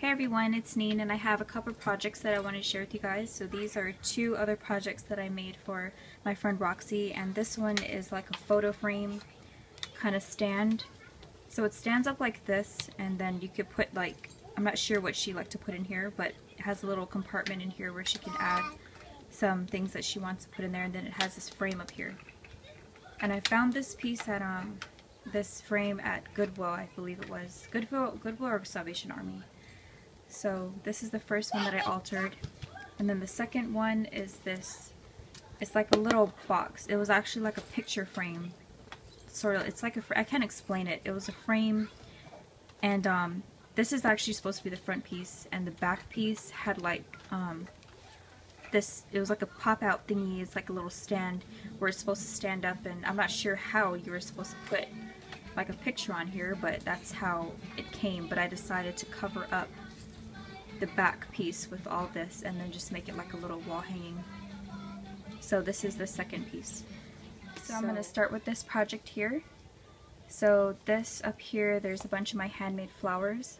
Hey everyone, it's Neen and I have a couple projects that I want to share with you guys. So these are two other projects that I made for my friend Roxy, and this one is like a photo frame kind of stand. So it stands up like this, and then you could put like, I'm not sure what she liked to put in here, but it has a little compartment in here where she can add some things that she wants to put in there, and then it has this frame up here. And I found this piece at this frame at Goodwill, I believe it was. Goodwill or Salvation Army. So this is the first one that I altered, and then the second one is this. It's like a little box. It was actually like a picture frame, sort of. It's like I can't explain it. It was a frame, and this is actually supposed to be the front piece, and the back piece had like this. It was like a pop-out thingy. It's like a little stand where it's supposed to stand up, and I'm not sure how you were supposed to put like a picture on here, but that's how it came. But I decided to cover up the back piece with all this and then just make it like a little wall hanging. So this is the second piece. So I'm going to start with this project here. So this up here, there's a bunch of my handmade flowers.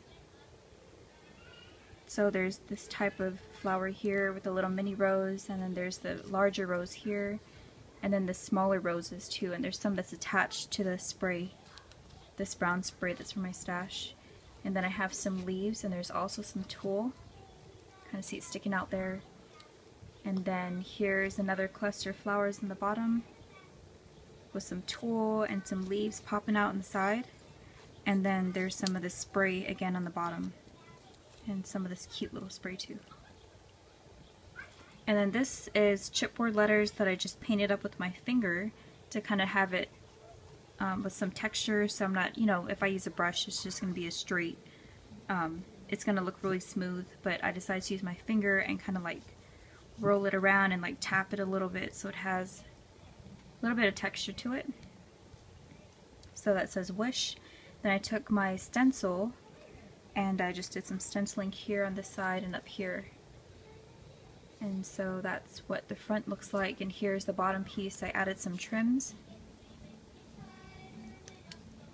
So there's this type of flower here with a little mini rose, and then there's the larger rose here, and then the smaller roses too, and there's some that's attached to the spray, this brown spray that's from my stash. And then I have some leaves, and there's also some tulle. Kind of see it sticking out there. And then here's another cluster of flowers in the bottom with some tulle and some leaves popping out on the side. And then there's some of the spray again on the bottom. And some of this cute little spray too. And then this is chipboard letters that I just painted up with my finger to kind of have it with some texture, so I'm not, you know, if I use a brush it's just going to be a straight, it's going to look really smooth, but I decided to use my finger and kind of like roll it around and like tap it a little bit so it has a little bit of texture to it. So that says wish. Then I took my stencil and I just did some stenciling here on this side and up here. And so that's what the front looks like, and here's the bottom piece. I added some trims.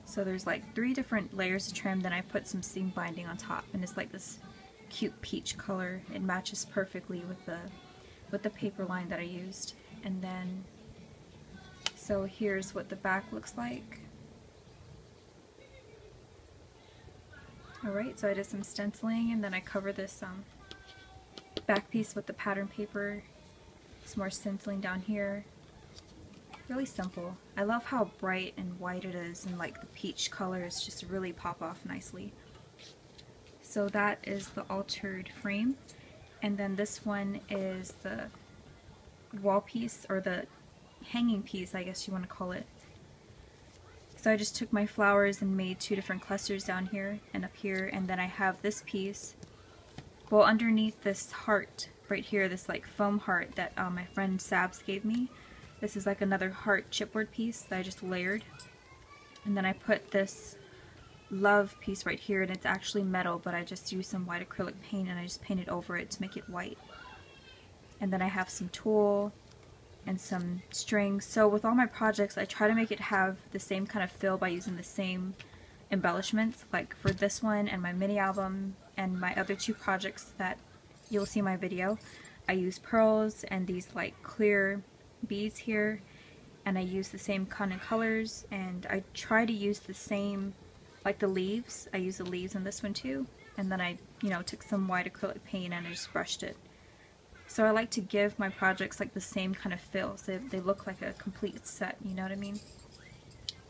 So there's like 3 different layers of trim, then I put some seam binding on top, and it's like this cute peach color. It matches perfectly with the paper line that I used. And then, so here's what the back looks like. Alright, so I did some stenciling, and then I covered this back piece with the pattern paper. Some more stenciling down here. Really simple. I love how bright and white it is, and like the peach colors just really pop off nicely. So that is the altered frame, and then this one is the wall piece, or the hanging piece I guess you want to call it. So I just took my flowers and made 2 different clusters down here and up here, and then I have this piece, well, underneath this heart right here, this like foam heart that my friend Sabs gave me. This is like another heart chipboard piece that I just layered. And then I put this love piece right here, and it's actually metal, but I just used some white acrylic paint and I just painted over it to make it white. And then I have some tulle and some strings. So with all my projects, I try to make it have the same kind of feel by using the same embellishments. Like for this one and my mini album and my other 2 projects that you'll see in my video, I use pearls and these like clear beads here, and I use the same kind of colors, and I try to use the same, like the leaves, I use the leaves in this one too, and then I, you know, took some white acrylic paint and I just brushed it. So I like to give my projects like the same kind of feel, so they look like a complete set, you know what I mean?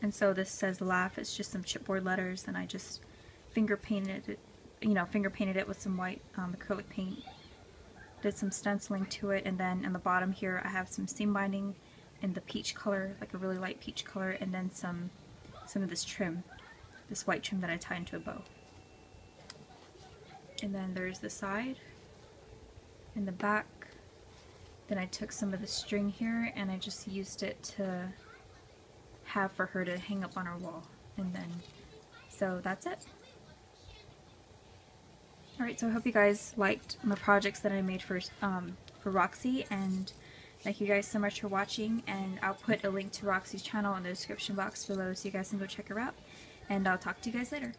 And so this says laugh. It's just some chipboard letters, and I just finger painted it, you know, with some white acrylic paint. Did some stenciling to it, and then on the bottom here I have some seam binding in the peach color, like a really light peach color, and then some of this trim, this white trim that I tied into a bow. And then there's the side and the back. Then I took some of the string here and I just used it to have for her to hang up on her wall. And then, so that's it. Alright, so I hope you guys liked my projects that I made for Roxy, and thank you guys so much for watching, and I'll put a link to Roxy's channel in the description box below so you guys can go check her out, and I'll talk to you guys later.